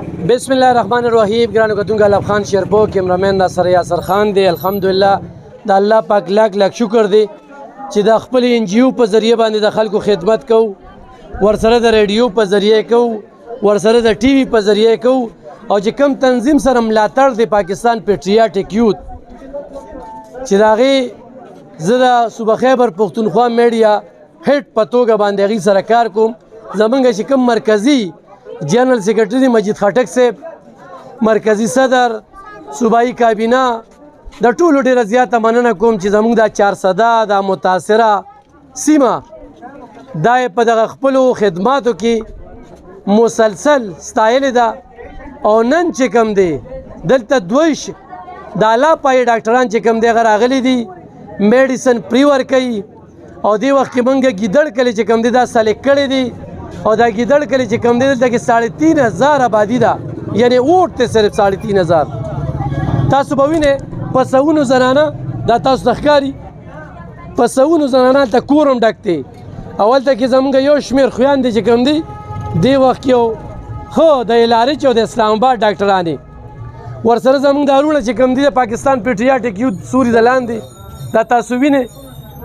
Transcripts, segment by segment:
بسم الله الرحمن الرحیم. ګرانو کتونکو الف خان شیرپو کیمرامین ناصر یاسر خان دی. الحمدلله د الله پاک لاک شکر دی چې د خپل NGO په ذریعہ باندې د خلکو خدمت کوو، ورسره د ریډیو په ذریعہ کوو، ورسره د ټي وي په ذریعہ کوو، او چې کوم تنظیم سره ملاتړ دی پاکستان پیټریاټک یوت چې د هغې زه د صوبه خیبر پښتونخوا میډیا هیډ په توګه باندې هغې سره کار کوم. زمونږ چې کوم مرکزي جنرال سیکرټري مجید خټک صاحب، مرکزی صدر، صوبایي کابینه، د ټولو ډېره زیاته مننه کوم چې زموږ دا 400 دا متاثره سیمه دا په دغه خپلو خدماتو کې مسلسل ستایلې ده. او نن چې کوم دی دلته دویش د اعلی پایې ډاکټران چې کوم دی هغه راغلي دي، میډیسن پري ورکوي. او دې وخت کې موږ ګیدړ کلي چې کوم دی دا سلیکټ کړی دي، او دا ګیدړ کلي چې کوم دی دلته کې 3,500 آبادي ده، یعنی اوټ ته صرف 3,500. تاسو به وینئ په سوونو زنانه دا تاسو ته ښکاري، په سوونو زنانه هلته کور هم ډک دی. او هلته کې زموږ یو شمېر خویندې چې کوم دی دې وخت کې یو ښه د الارچ او د اسلام آباد ډاکټرانې، ورسره زموږ دا وروڼه چې کوم دي د پاکستان پیټریاټک یوت سوري د لاندې دا تاسو وینئ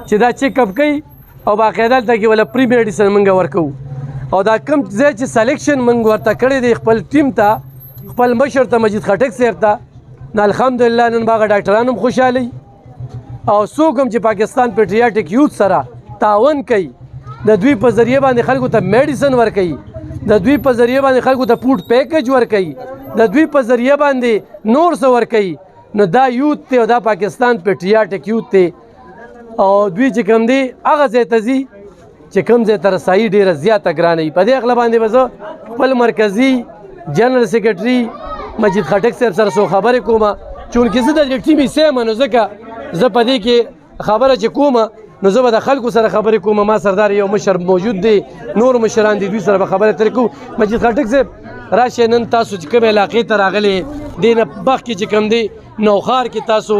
چې دا چیک اپ کوي او باقاعده هلته کې وله پري میډیسن موږ ورکوو. او دا کوم ځای چې سلیکشن موږ ورته کړی دی خپل ټیم ته، خپل مشر ته مجید خټک صاحب ته، نو الحمدلله نن به هغه ډاکټران هم خوشحالي او څوک هم چې پاکستان پیټریاټک یوت سره تعاون کوي، د دوی په ذریعه باندې خلکو ته میډیسن ورکوي، د دوی په ذریعه باندې خلکو ته فوډ پیکج ورکوي، د دوی په ذریعه باندې نور څه ورکوي، نو دا یوت دی او دا پاکستان پیټریاټک یوت دی. او دوی چې کوم دی هغه ځای ته ځي چې کوم ځای ته رسایي ډېره زیاته ګرانه وي. په دې هکله باندې به زه خپل مرکزي جنرال سیکرټري مجید خټک صاحب سره څو خبرې کوم، چونکې زه د دې ټیم حصه یم، نو ځکه زه په دې کې خبره چې کوم نو زه به د خلکو سره خبرې کوم. ما سردار یو مشر موجود دی، نور مشران دي، دوی سره به خبرې اترې کوو. مجید خټک صاحب راشئ، نن تاسو چې کوم علاقې ته راغلې دې نه مخکې چې کوم دی نوخار کې تاسو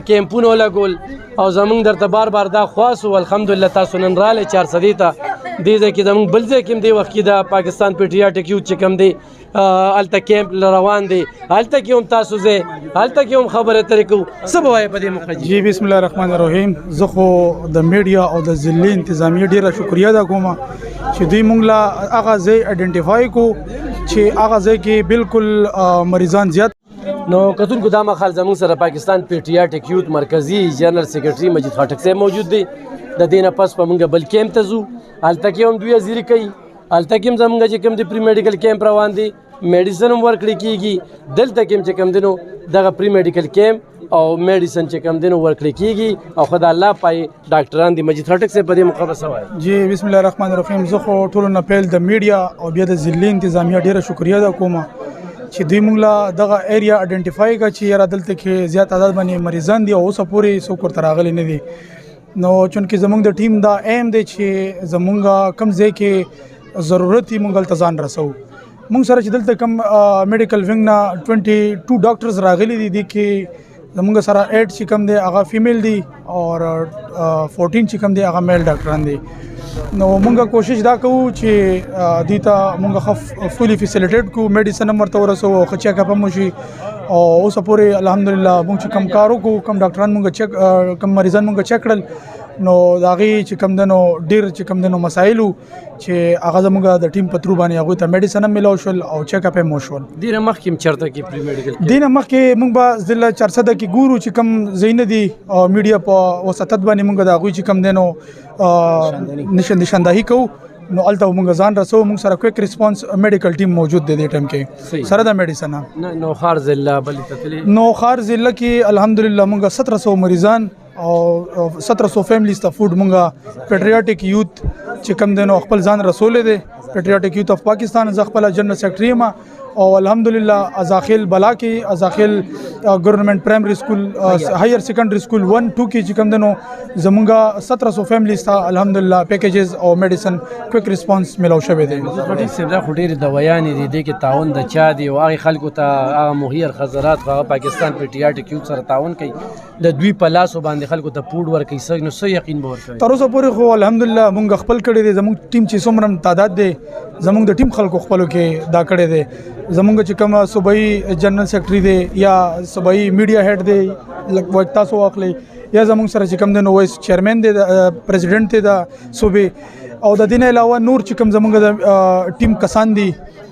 کیمپونه ولګول او زمونږ درته بار بار دا خواست و. الحمدلله تاسو نن رالی 400 ته دې ځای کې زمونږ بل ځای کې هم دې وخت کې د پاکستان پیټریاټک یوت چې کوم دی هلته کیمپ روان دی، هلته کې هم تاسو ځای، هلته کې هم خبرې اترې کوو. څه به وایې په دې موقع جی بسم الله الرحمن الرحیم. زه خو د میډیا او د ضلعي انتظامیه ډېره شکریه ادا کوم چې دوی موږ له هغه ځای آیډنټیفای کړو چې هغه ځای کې بالکل مریضان زیات. نو کتونکو دا مخال زموږ سره پاکستان پیټریاټک یوت مرکزي جنرال سیکرټري مجید خټک صاحب موجود دی. د دې نه پس به موږ بل کیمپ ته ځو، هلته کې هم دوی حاضري کوي، هلته کې هم زموږ چې کوم دی پري میډیکل کیمپ روان دی، میډیسن هم ورکړی کېږي. دلته کې هم چې کوم دی نو دغه پري میډیکل کیمپ او میډیسن چې کوم دی نو ورکړی کېږي. او خدای الله پای ډاکټران دي. مجید خټک صاحب په دې موقع به څه وایي؟ جی بسم الله الرحمن الرحیم. زه خو ټولو نه پیل د میډیا او بیا د ضلعي انتظامیه ډېره شکریه ادا کوم چې دوی موږ له دغه ایریا آیډنټیفای کړه چې یاره دلته کې زیات تعداد باندې مریضان دي او اوسه پورې څوک ورته راغلي نه دي. نو چونکې زموږ د ټیم دا ایم دی چې زموږ کوم ځای کې ضرورت وي موږ هلته ځان رسوو. موږ سره چې دلته کوم میډیکل ونګ نه 22 ډاکټرز راغلي دي، دې کې زموږ سره 8 چې کوم دی هغه فیمیل دي او 14 چې کوم دی هغه میل ډاکټران دي. نو موږ کوشش دا کوو چې دې ته موږ فولي فیسیلیټیټ کړو، میډیسن هم ورته ورسوو او ښه چیک اپ هم وشي. او اوسه پورې الحمدلله موږ چې کم کار وکړو، کم ډاکټران موږ چیک، کم مریضان موږ چیک کړل، نو د هغې چې کوم دی نو ډېر چې کوم دی نو مسایل وو چې هغه زموږ د ټیم په ترو باندې هغوی ته میډیسن هم میلاو شول او چیک اپ هم وشول. دې نه مخکې هم چېرته کې پري میډیکل دې نه مخکې موږ به ضلع 400 کې ګورو چې کوم ځایونه دي او میډیا په وساطت باندې موږ د هغوی چې کوم دی نو نشاندهي کوو، نو هلته موږ ځان رسوو. موږ سره کویک ریسپانس میډیکل ټیم موجود دی دې ټایم کې سره د میډیسن. نوخار ضلع بلې ته تللي؟ نوخار ضلع کې الحمدلله موږ 1700 مریضان او 1700 فیملیز ته فوډ موږ پیټریاټک یوت چې کوم دی نو خپل ځان رسولی دی. پیټریاټک یوت اف پاکستان زه خپله جنرال سیکرټري یم او الحمدلله ازاخیل بلا کې ازاخیل ګورنمنٹ پرایمری سکول هایر سیکنډري سکول 1 2 کې چې کوم دی نو زموږ 1700 فیملیز ته الحمدلله پیکیجز او میډیسن کویک ریسپانس میلاو شوی دی. خټک صاحب دا خو ډېرې دوايانې دي، دې کې تعاون د چا دی او هغې خلکو ته هغه مهیر خزرات هغه پاکستان پیټریاټک یوت سره تعاون کوي، د دوی په لاسو باندې خلکو ته پوډ ورکوي، نو څه یقین به ورکوي؟ تر اوسه پورې خو الحمدلله موږ خپل کړی دی. زموږ ټیم چې څومره تعداد دی زموږ د ټیم خلکو خپلو کې دا کړی دی. زمونږ چې کوم صوبایي جنرال سیکرټري دی یا صوبایي میډیا هیډ دی لکه تاسو واخلئ یا زمونږ سره چې کوم دی نو وایس چیرمن دی پریزیډنټ دی د صوبې او د دې نه علاوه نور چې کوم زمونږ د ټیم کسان دي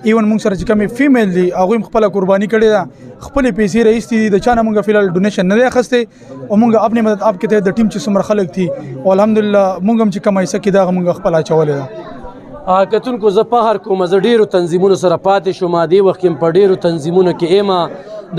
ایون موږ سره چې کومې فیمیل دي هغوی هم خپله قرباني کړې ده خپلې پیسې راایستې دي د چا نه موږ فی الحال ډونیشن نه دی اخیستی او موږ اپنې مدد آپ کې تحت د ټیم چې څومره خلک دي او الحمدلله موږ هم چې کوم حصه کې ده هغه موږ خپله اچولې ده. کتونکو زه فخر کوم زه ډېرو تنظیمونو سره پاتې شوم دې وخت کې په ډېرو تنظیمونو کې ایمه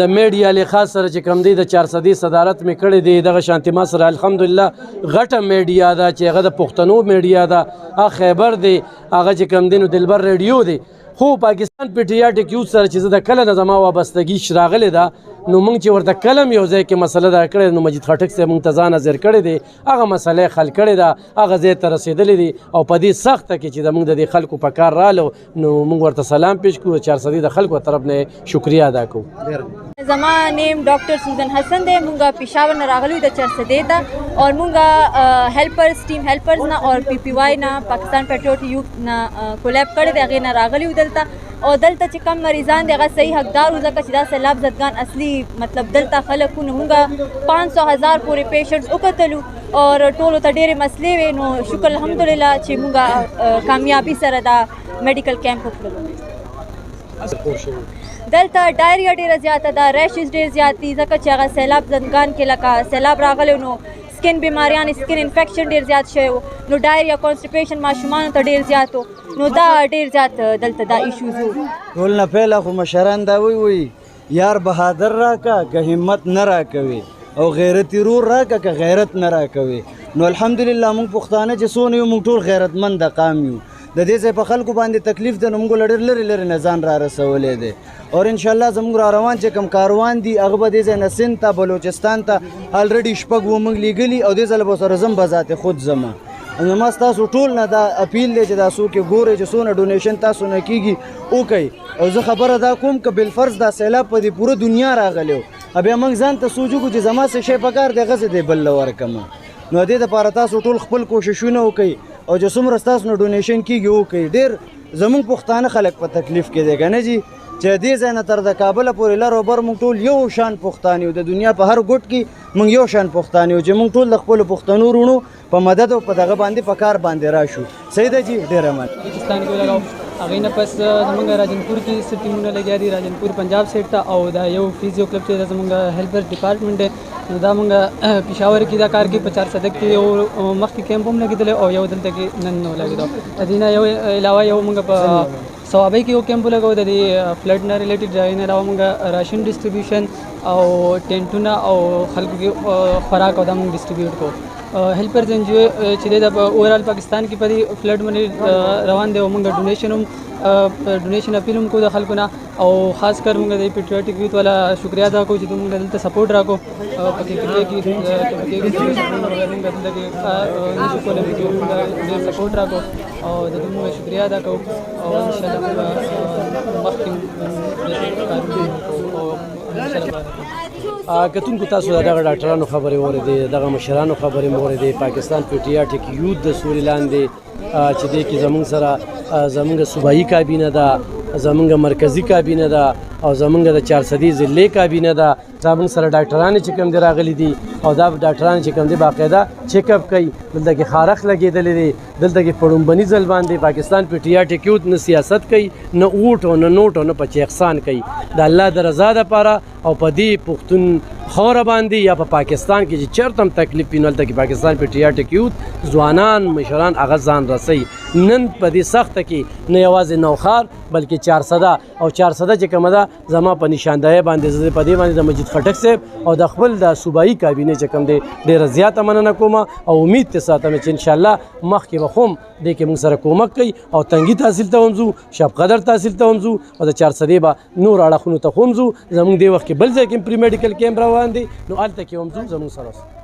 د میډیا له خاص سره چې کوم دی د 400 صدارت مې کړی دی دغه شانتي ما سره الحمدلله غټه میډیا ده چې هغه د پښتنو میډیا ده هغه خیبر دی هغه چې کوم دی نو دلبر ریډیو دی خو پاکستان پیټریاټک یوث سره چې زه د کله نه زما وابستګي راغلې ده نو موږ چې ورته کلم یو ځای کې مسله دا کړې نو مجید خټک صاحب موږ ته ځان حاضر کړی دی هغه مسله حل کړې ده هغه ځای ته رسېدلې دي او په دې سخته کې چې موږ د دې خلکو په کار رالو نو موږ ورته سلام پیش کړو 400 د خلکو طرف نه شکریا ادا کوو. زما نیم ډاکټر سوزن حسن دی مونږ پېښور نه راغلو د 400 ته او مونږ هیلپرز ټیم هیلپرز نه او پی پی واي نه پاکستان پیټریوټ یوث نه کولیب کړی دی هغې نه راغلي دلته او دلته چې کم مریضان دی هغه صحیح حقدار وو ځکه چې دا سیلاب زدګان اصلي مطلب دلته خلک وو نو مونږ 500,000 پورې پیشنټس وکتلو او ټولو ته ډېرې مسلې وې نو شکر الحمدلله چې مونږ کامیابي سره دا میډیکل کیمپ وکړلو. دلته ډایریا ډېره زیاته ده ریشز ډېر زیات دي ځکه چې هغه سیلاب زدګان کې لکه سیلاب راغلی نو سکن بیماریان سکن انفیکشن ډېر زیات شوی و نو ډایریا کانسټیپیشن ماشومانو ته ډېر زیات و نو دا ډېر زیات دلته دا ایشوز وو. ټول نه پهله خو مشران دا وی یار بهادر راکا که همت نه راکوي او غیرت رور راکا که غیرت نه راکوي نو الحمدلله موږ پښتانه چې څونه یو موږ ټول غیرتمند قام یو د دې ځای په خلکو باندې تکلیف ده نو موږ ډېر لرې لرې نه ځان را رسولی دی او انشاءالله زموږ را روان چې کوم کاروان دي هغه به دې ځای نه سند ته بلوچستان ته الریډي شپږ و موږ لیږلي او دې ځله به سره زم به ذات خود زما نو ما ستاسو ټول نه دا اپیل دی چې دا څوک یې ګورئ چې څونه ډونیشن تاسو نه کېږي وکئ او زه خبره دا کوم که بالفرض دا سیلاب په دې پوره دنیا راغلی و بیا موږ ځان ته سوچ وکړو چې زما څه شی پکار دی هغه څه دی بل له ورکمه نو دې دپاره تاسو ټول خپل کوششونه وکئ او چې څومره ستاسو نه ډونیشن کېږي وکئ ډېر زموږ پښتانه خلک په تکلیف کې دی که نه جي چې دې ځای نه تر د کابله پورې لر او بر موږ ټول یو شان پښتانه یو د دنیا په هر ګوټ کې موږ یو شان پښتانه یو چې موږ ټول د خپلو پښتنو وروڼو په مدد او په دغه باندې په کار باندې راشو صحیح ده جي ډېره مننه. پاکستان کې ولګاو هغې نه پس زمونږ راجنپور کې څه ټیمونه لګیا دي راجنپور پنجاب سایډ ته او دا یو فیزیو کلب چې دا زمونږ هیلپر ډپارټمنټ دی نو دا مونږ پېښور کې دا کار کوي په 400 کې یو مخکې کیمپ هم لګېدلی او یو دلته کې نن نو لګېدو د دې نه یو علاوه یو مونږ په صوابۍ کې یو کیمپ لګو د دې فلډ نه ریلیټډ ځای نه علاوه مونږ راشن ډسټریبیوشن او ټینټونه او خلکو کې خوراک او دا مونږ ډسټریبیوټ کوو. هیلپرز این جی او چې د اوورال پاکستان کې په دې فلډ باندې روان دی او مونږ ډونیشن اپیل هم کوو د خلکو نه او خاص کر مونږ د پیټریاټک یوث والا شکریا ادا کوو چې مونږ دلته سپورټ راکو په کې مونږ دلته کې نشو کولی چې مونږ ډېر سپورټ راکو او د دوی مونږ شکریا ادا کوو او انشاءالله مخکې کارونه کوو او انشاءالله. کتونکو تاسو دغه ډاکټرانو خبرې واورېدې دغه مشرانو خبرې مو واورېدې پاکستان پیټریاټک یوث د سوري لاندې چې دې کې زموږ سره زموږ صوبایي کابینه ده زموږ مرکزی کابینه ده او زموږ د 400 ضلعي کابینه ده زموږ سره ډاکټران چې کوم دي راغلي دي او دا ډاکټران چې کوم دي باقاعده چیک اپ کوي دلته کې خارخ لګېدلی دی دلته کې په لومبني ځل باندې پاکستان پیټریاټک یوث نه سیاست کوي نه اوټ او نه نوټ او نه په احسان کوي د الله د رضا دپاره او په دې پښتون خوره باندې یا په پاکستان کې چې چېرته هم تکلیف وي نو هلته کې پاکستان پیټریاټک یوث ځوانان مشران هغه ځان رسوي نن په دې سخته کې نه یوازې نوخار بلکې 400 او 400 چې کومه ده زما په نشاندهۍ باندې زه په دې باندې د مجید خټک صاحب او د خپل د صوبایي کابینې چې کوم دی ډېره زیاته مننه کوم او امید ته ساتم چې انشاءالله مخکې به خو هم دې کې موږ سره کومک کوي او تنګي تحصیل ته هم ځو شب قدر تحصیل ته هم ځو او د 400 به نور اړخونو ته خو هم ځو زموږ دې وخت کې بل ځای کې پري میډیکل کیمپ روان دی نو هلته کې هم ځو زموږ سره